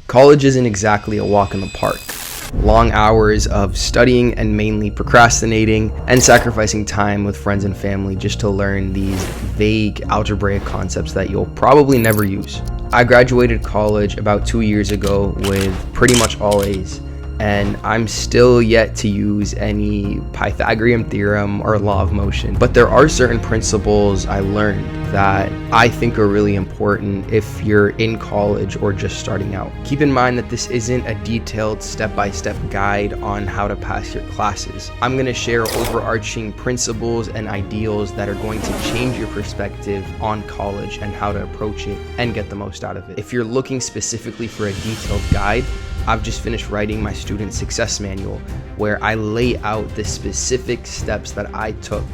College isn't exactly a walk in the park. Long hours of studying and mainly procrastinating and sacrificing time with friends and family just to learn these vague algebraic concepts that you'll probably never use. I graduated college about 2 years ago with pretty much all A's, and I'm still yet to use any Pythagorean theorem or law of motion. But there are certain principles I learned that I think are really important if you're in college or just starting out. Keep in mind that this isn't a detailed step-by-step guide on how to pass your classes. I'm going to share overarching principles and ideals that are going to change your perspective on college and how to approach it and get the most out of it. If you're looking specifically for a detailed guide, I've just finished writing my student success manual, where I lay out the specific steps that I took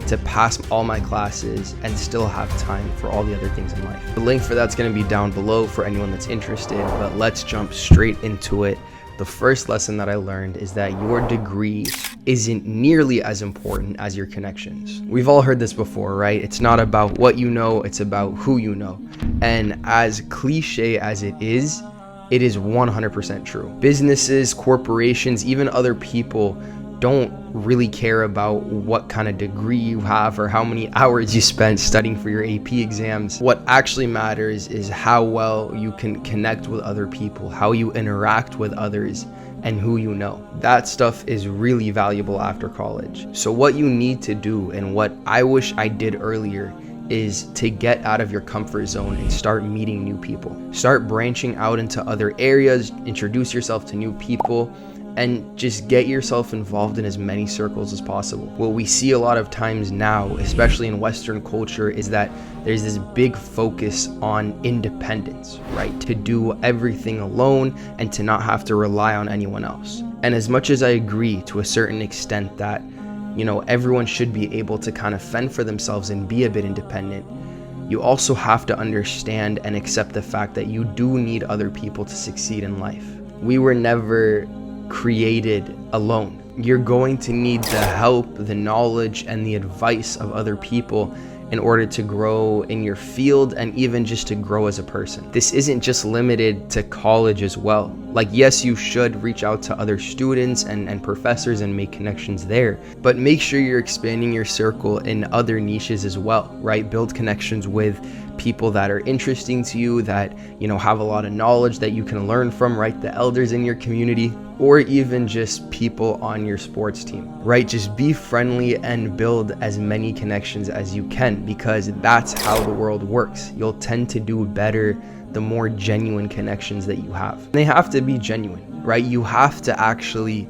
to pass all my classes and still have time for all the other things in life. The link for that's going to be down below for anyone that's interested, but let's jump straight into it. The first lesson that I learned is that your degree isn't nearly as important as your connections. We've all heard this before, right? It's not about what you know, it's about who you know. And as cliche as it is 100% true. Businesses, corporations, even other people don't really care about what kind of degree you have or how many hours you spent studying for your AP exams. What actually matters is how well you can connect with other people, how you interact with others, and who you know. That stuff is really valuable after college. So what you need to do, and what I wish I did earlier, is to get out of your comfort zone and start meeting new people. Start branching out into other areas, introduce yourself to new people, and just get yourself involved in as many circles as possible. What we see a lot of times now, especially in Western culture, is that there's this big focus on independence, right? To do everything alone and to not have to rely on anyone else. And as much as I agree to a certain extent that everyone should be able to kind of fend for themselves and be a bit independent, you also have to understand and accept the fact that you do need other people to succeed in life. We were never created alone. You're going to need the help, the knowledge, and the advice of other people in order to grow in your field and even just to grow as a person. This isn't just limited to college as well. Like, yes, you should reach out to other students and professors and make connections there, but make sure you're expanding your circle in other niches as well, right? Build connections with people that are interesting to you, that, have a lot of knowledge that you can learn from, right? The elders in your community, or even just people on your sports team, right? Just be friendly and build as many connections as you can, because that's how the world works. You'll tend to do better the more genuine connections that you have. They have to be genuine, right? You have to actually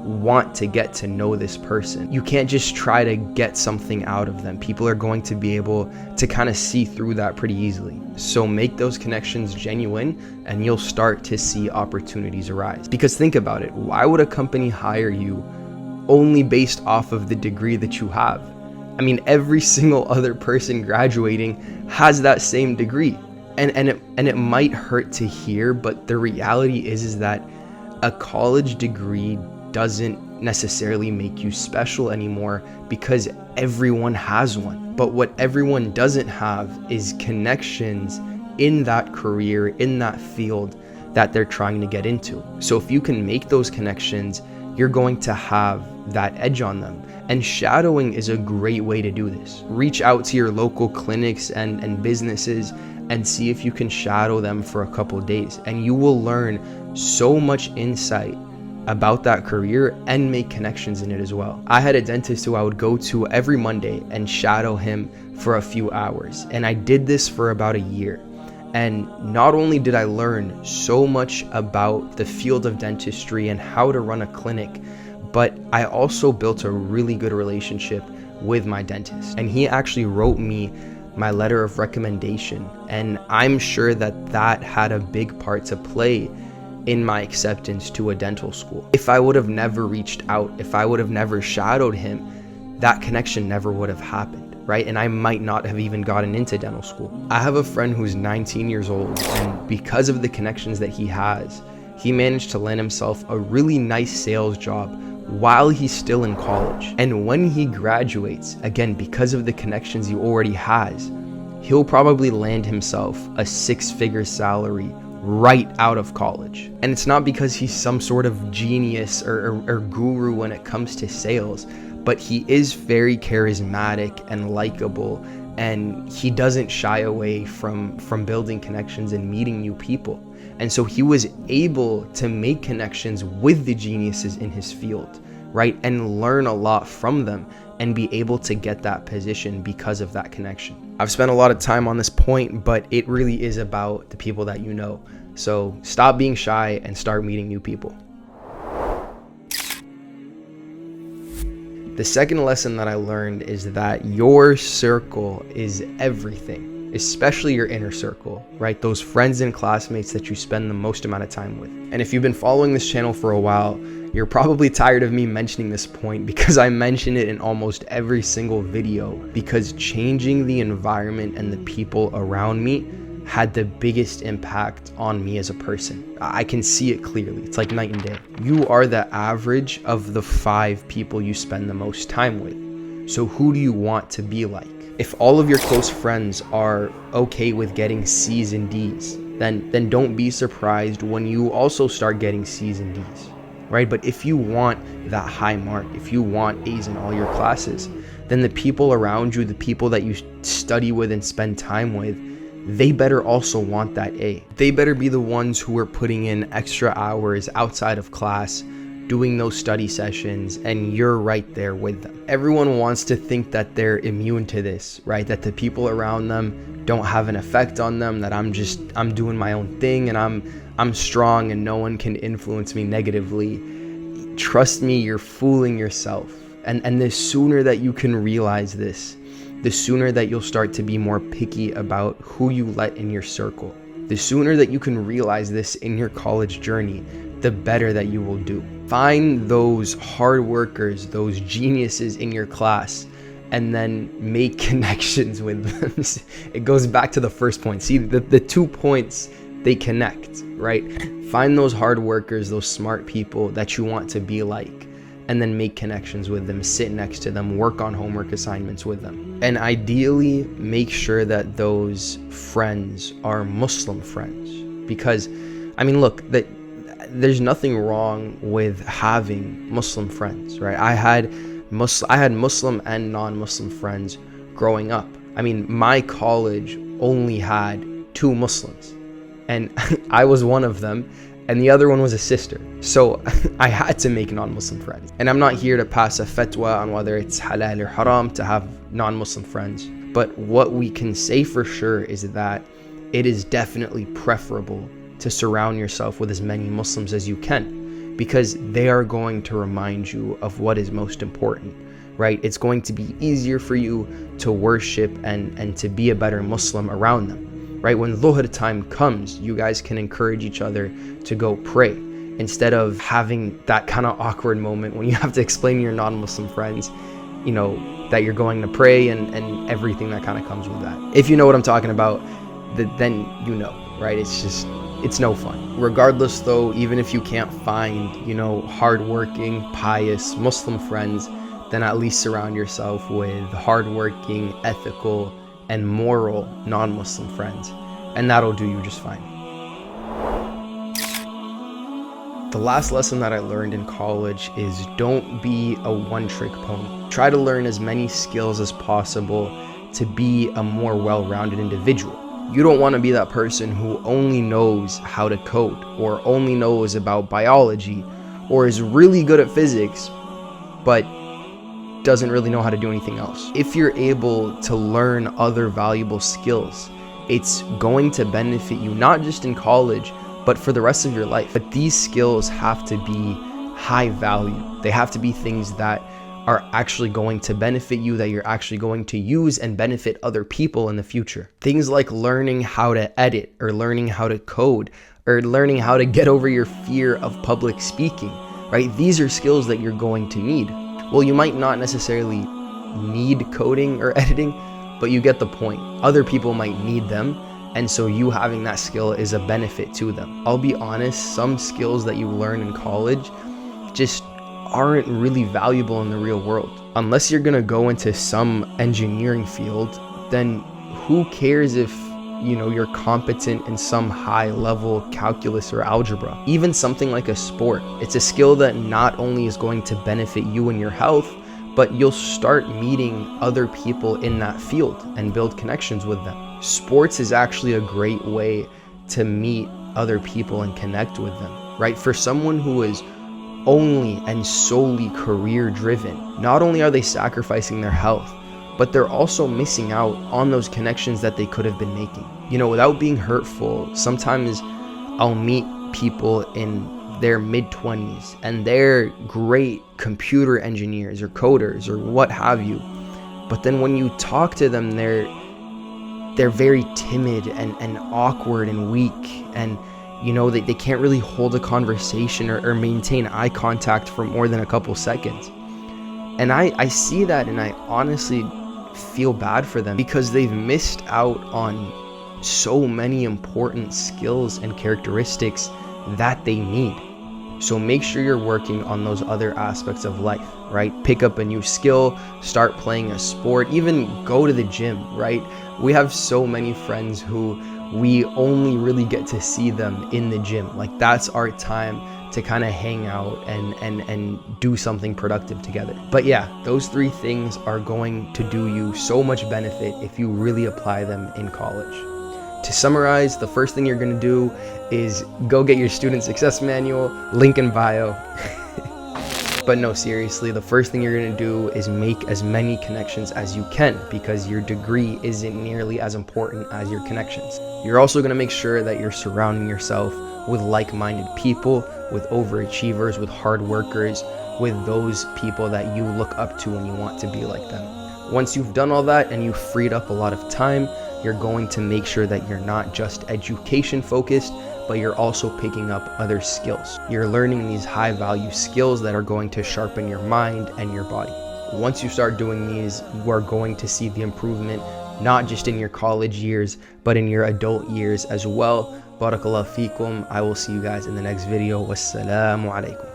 want to get to know this person. You can't just try to get something out of them. People are going to be able to kind of see through that pretty easily. So make those connections genuine and you'll start to see opportunities arise. Because think about it, why would a company hire you only based off of the degree that you have? I mean, every single other person graduating has that same degree. And it might hurt to hear, but the reality is that a college degree doesn't necessarily make you special anymore, because everyone has one. But what everyone doesn't have is connections in that career, in that field that they're trying to get into. So if you can make those connections, you're going to have that edge on them. And shadowing is a great way to do this. Reach out to your local clinics and businesses and see if you can shadow them for a couple of days. And you will learn so much insight about that career and make connections in it as well. I had a dentist who I would go to every Monday and shadow him for a few hours. And I did this for about a year. And not only did I learn so much about the field of dentistry and how to run a clinic, but I also built a really good relationship with my dentist. And he actually wrote me my letter of recommendation. And I'm sure that that had a big part to play in my acceptance to a dental school. If I would have never reached out, if I would have never shadowed him, that connection never would have happened, right? And I might not have even gotten into dental school. I have a friend who's 19 years old, and because of the connections that he has, he managed to land himself a really nice sales job while he's still in college. And when he graduates, again, because of the connections he already has, he'll probably land himself a 6-figure salary right out of college. And it's not because he's some sort of genius or guru when it comes to sales, but he is very charismatic and likable, and he doesn't shy away from building connections and meeting new people. And so he was able to make connections with the geniuses in his field, right? And learn a lot from them and be able to get that position because of that connection. I've spent a lot of time on this point, but it really is about the people that you know. So stop being shy and start meeting new people. The second lesson that I learned is that your circle is everything, especially your inner circle, right? Those friends and classmates that you spend the most amount of time with. And if you've been following this channel for a while, you're probably tired of me mentioning this point because I mention it in almost every single video, because changing the environment and the people around me had the biggest impact on me as a person. I can see it clearly. It's like night and day. You are the average of the 5 people you spend the most time with. So who do you want to be like? If all of your close friends are okay with getting C's and D's, then don't be surprised when you also start getting C's and D's, right? But if you want that high mark, if you want A's in all your classes, then the people around you, the people that you study with and spend time with, they better also want that A. They better be the ones who are putting in extra hours outside of class, doing those study sessions, and you're right there with them. Everyone wants to think that they're immune to this, right? That the people around them don't have an effect on them, that I'm doing my own thing and I'm strong and no one can influence me negatively. Trust me, you're fooling yourself. And the sooner that you can realize this, the sooner that you'll start to be more picky about who you let in your circle. The sooner that you can realize this in your college journey, the better that you will do. Find those hard workers, those geniuses in your class, and then make connections with them. It goes back to the first point. See, the 2 points, they connect, right? Find those hard workers, those smart people that you want to be like, and then make connections with them, sit next to them, work on homework assignments with them. And ideally, make sure that those friends are Muslim friends. Because, I mean, look, there's nothing wrong with having Muslim friends, right? I had Muslim and non-Muslim friends growing up. I mean, my college only had 2 Muslims, and I was one of them, and the other one was a sister. So I had to make non-Muslim friends. And I'm not here to pass a fatwa on whether it's halal or haram to have non-Muslim friends. But what we can say for sure is that it is definitely preferable to surround yourself with as many Muslims as you can, because they are going to remind you of what is most important, right? It's going to be easier for you to worship and to be a better Muslim around them. Right, when Dhuhr time comes, you guys can encourage each other to go pray instead of having that kind of awkward moment when you have to explain to your non-Muslim friends, you know, that you're going to pray and everything that kind of comes with that. If you know what I'm talking about, then you know, right? It's no fun. Regardless though, even if you can't find, you know, hardworking, pious Muslim friends, then at least surround yourself with hardworking, ethical, and moral non-Muslim friends, and that'll do you just fine. The last lesson that I learned in college is don't be a one-trick pony. Try to learn as many skills as possible to be a more well-rounded individual. You don't want to be that person who only knows how to code, or only knows about biology, or is really good at physics, but doesn't really know how to do anything else. If you're able to learn other valuable skills, it's going to benefit you not just in college, but for the rest of your life. But these skills have to be high value. They have to be things that are actually going to benefit you, that you're actually going to use and benefit other people in the future. Things like learning how to edit, or learning how to code, or learning how to get over your fear of public speaking, right? These are skills that you're going to need. Well, you might not necessarily need coding or editing, but you get the point. Other people might need them, and so you having that skill is a benefit to them. I'll be honest, some skills that you learn in college just aren't really valuable in the real world. Unless you're gonna go into some engineering field, then who cares if you're competent in some high level calculus or algebra. Even something like a sport. It's a skill that not only is going to benefit you and your health, but you'll start meeting other people in that field and build connections with them. Sports is actually a great way to meet other people and connect with them, right? For someone who is only and solely career driven, not only are they sacrificing their health, but they're also missing out on those connections that they could have been making. Without being hurtful, sometimes I'll meet people in their mid-20s and they're great computer engineers or coders or what have you, but then when you talk to them, they're very timid and awkward and weak, and they can't really hold a conversation or maintain eye contact for more than a couple seconds. And I see that, and I honestly feel bad for them because they've missed out on so many important skills and characteristics that they need. So make sure you're working on those other aspects of life, right? Pick up a new skill, start playing a sport, even go to the gym, right? We have so many friends who we only really get to see them in the gym. Like, that's our time to kind of hang out and do something productive together. But yeah, those 3 things are going to do you so much benefit if you really apply them in college. To summarize, the first thing you're going to do is go get your student success manual, link in bio. But no, seriously, the first thing you're going to do is make as many connections as you can, because your degree isn't nearly as important as your connections. You're also going to make sure that you're surrounding yourself with like-minded people, with overachievers, with hard workers, with those people that you look up to and you want to be like them. Once you've done all that and you've freed up a lot of time, you're going to make sure that you're not just education focused, but you're also picking up other skills. You're learning these high value skills that are going to sharpen your mind and your body. Once you start doing these, you are going to see the improvement, not just in your college years, but in your adult years as well. Barakallahu feekum. I will see you guys in the next video. Wassalamu alaikum.